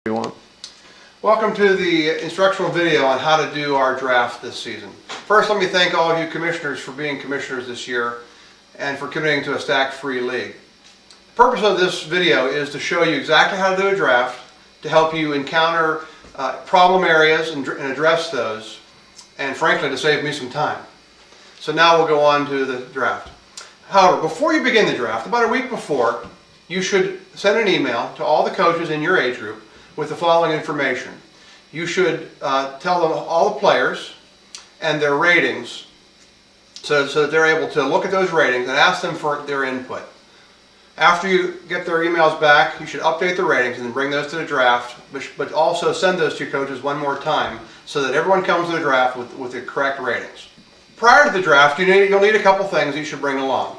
You want? Welcome to the instructional video on how to do our draft this season. First, let me thank all of you commissioners for being commissioners this year and for committing to a stack-free league. The purpose of this video is to show you exactly how to do a draft, to help you encounter problem areas and address those, and frankly to save me some time. So now we'll go on to the draft. However, before you begin the draft, about a week before, you should send an email to all the coaches in your age group with the following information. You should tell them all the players and their ratings so that they're able to look at those ratings and ask them for their input. After you get their emails back, you should update the ratings and then bring those to the draft, but also send those to your coaches one more time so that everyone comes to the draft with the correct ratings. Prior to the draft, you'll need a couple things you should bring along.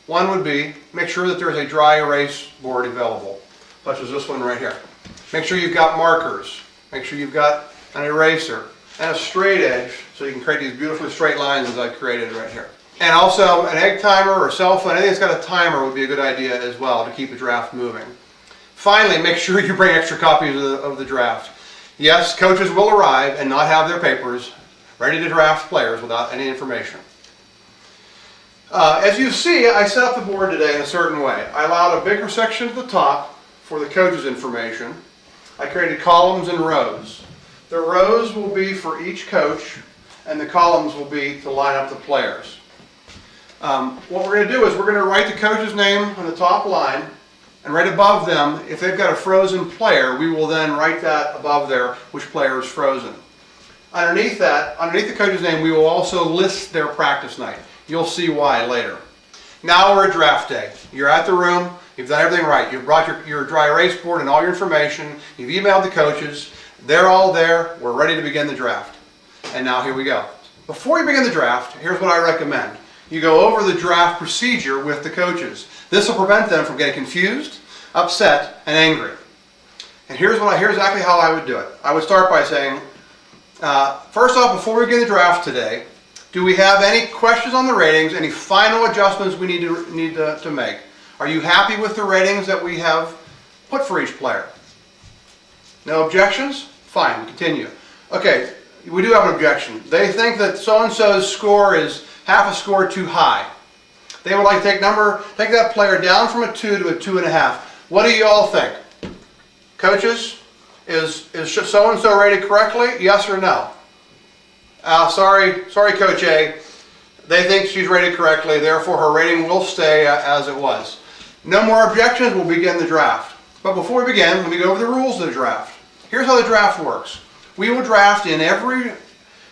One would be, make sure that there's a dry erase board available, such as this one right here. Make sure you've got markers. Make sure you've got an eraser and a straight edge so you can create these beautifully straight lines as I've created right here. And also an egg timer or cell phone, anything that's got a timer would be a good idea as well to keep the draft moving. Finally, make sure you bring extra copies of the draft. Yes, coaches will arrive and not have their papers ready to draft players without any information. As you see, I set up the board today in a certain way. I allowed a bigger section at the top for the coaches' information. I created columns and rows. The rows will be for each coach, and the columns will be to line up the players. What we're going to do is we're going to write the coach's name on the top line, and right above them, if they've got a frozen player, we will then write that above there, which player is frozen. Underneath that, underneath the coach's name, we will also list their practice night. You'll see why later. Now we're at draft day. You're at the room. You've done everything right. You've brought your dry erase board and all your information. You've emailed the coaches. They're all there. We're ready to begin the draft. And now here we go. Before you begin the draft, here's what I recommend. You go over the draft procedure with the coaches. This will prevent them from getting confused, upset, and angry. And here's exactly how I would do it. I would start by saying, first off, before we begin the draft today, do we have any questions on the ratings, any final adjustments we need to make? Are you happy with the ratings that we have put for each player? No objections? Fine, we continue. Okay, we do have an objection. They think that so-and-so's score is half a score too high. They would like to take that player down from a 2 to a 2.5. What do you all think? Coaches, is so-and-so rated correctly? Yes or no? Sorry, Coach A. They think she's rated correctly, therefore her rating will stay as it was. No more objections, we'll begin the draft. But before we begin, let me go over the rules of the draft. Here's how the draft works. We will draft in every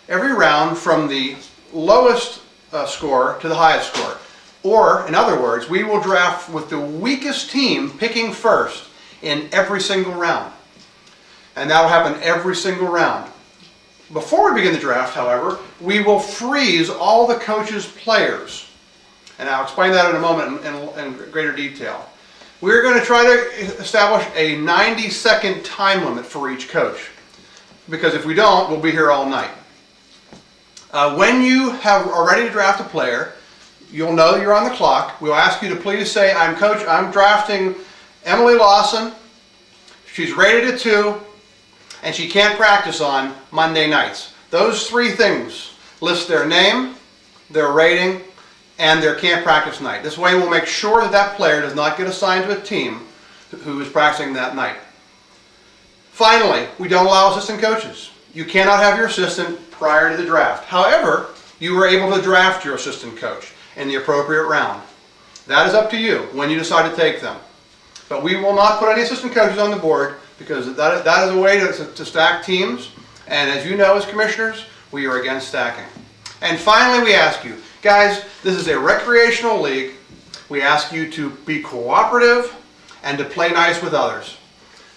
round from the lowest score to the highest score. Or, in other words, we will draft with the weakest team picking first in every single round. And that will happen every single round. Before we begin the draft, however, we will freeze all the coaches' players. And I'll explain that in a moment in greater detail. We're going to try to establish a 90-second time limit for each coach. Because if we don't, we'll be here all night. When you are ready to draft a player, you'll know you're on the clock. We'll ask you to please say, I'm drafting Emily Lawson. She's rated a 2. And she can't practice on Monday nights. Those 3 things list their name, their rating, and their can't practice night. This way we'll make sure that player does not get assigned to a team who is practicing that night. Finally, we don't allow assistant coaches. You cannot have your assistant prior to the draft. However, you are able to draft your assistant coach in the appropriate round. That is up to you when you decide to take them. But we will not put any assistant coaches on the board because that is a way to stack teams. And as you know as commissioners, we are against stacking. And finally, we ask you, guys, this is a recreational league. We ask you to be cooperative and to play nice with others.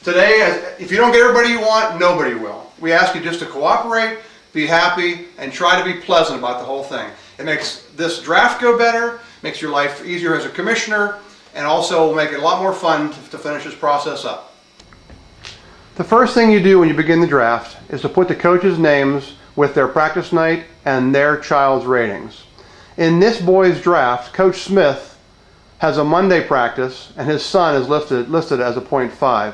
Today, if you don't get everybody you want, nobody will. We ask you just to cooperate, be happy, and try to be pleasant about the whole thing. It makes this draft go better, makes your life easier as a commissioner, and also will make it a lot more fun to finish this process up. The first thing you do when you begin the draft is to put the coaches' names with their practice night and their child's ratings. In this boy's draft, Coach Smith has a Monday practice and his son is listed as a .5.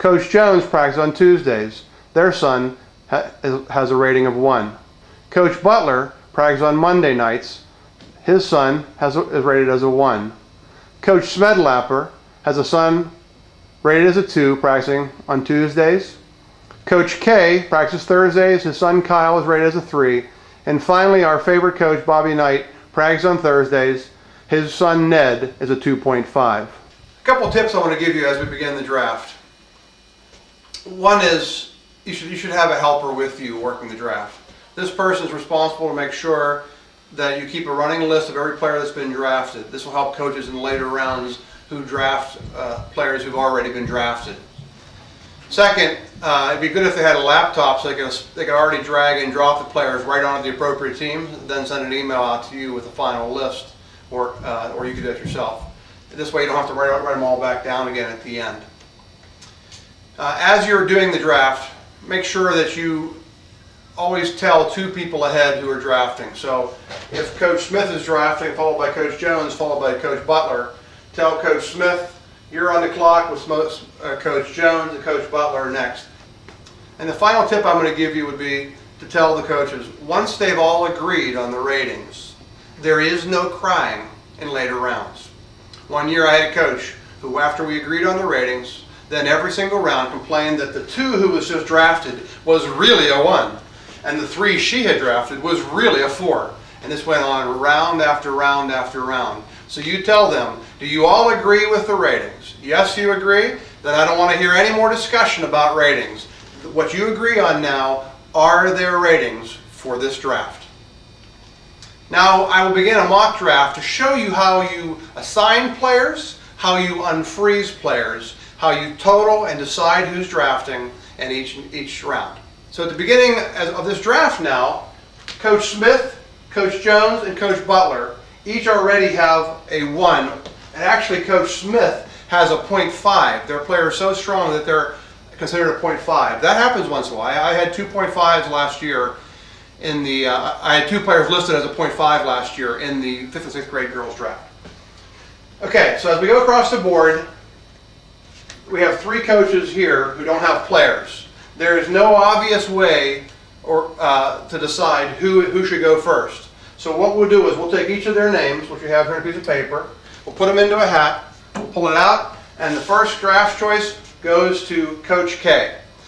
Coach Jones practices on Tuesdays. Their son has a rating of 1. Coach Butler practices on Monday nights. His son is rated as a 1. Coach Smedlapper has a son rated as a 2, practicing on Tuesdays. Coach K practices Thursdays. His son Kyle is rated as a 3. And finally, our favorite coach, Bobby Knight, practices on Thursdays. His son Ned is a 2.5. A couple tips I want to give you as we begin the draft. One is you should have a helper with you working the draft. This person is responsible to make sure that you keep a running list of every player that's been drafted. This will help coaches in later rounds who draft players who've already been drafted. Second, it'd be good if they had a laptop so they could already drag and drop the players right onto the appropriate team, then send an email out to you with a final list, or you could do it yourself. This way you don't have to write them all back down again at the end. As you're doing the draft, make sure that you always tell 2 people ahead who are drafting. So if Coach Smith is drafting, followed by Coach Jones, followed by Coach Butler, tell Coach Smith, you're on the clock with Coach Jones and Coach Butler next. And the final tip I'm going to give you would be to tell the coaches, once they've all agreed on the ratings, there is no crying in later rounds. One year I had a coach who, after we agreed on the ratings, then every single round complained that the 2 who was just drafted was really a 1, and the 3 she had drafted was really a 4. And this went on round after round after round. So you tell them, do you all agree with the ratings? Yes, you agree? Then I don't want to hear any more discussion about ratings. What you agree on now are their ratings for this draft. Now I will begin a mock draft to show you how you assign players, how you unfreeze players, how you total and decide who's drafting in each round. So at the beginning of this draft now, Coach Smith, Coach Jones, and Coach Butler each already have a 1. And actually Coach Smith has a 0.5. Their player is so strong that they're considered a 0.5. That happens once in a while. I had 2 0.5s last year in the, I had 2 players listed as a 0.5 last year in the 5th and 6th grade girls draft. Okay, so as we go across the board, we have 3 coaches here who don't have players. There is no obvious way to decide who should go first. So what we'll do is we'll take each of their names, which we have here on a piece of paper, we'll put them into a hat, we'll pull it out, and the first draft choice goes to Coach K.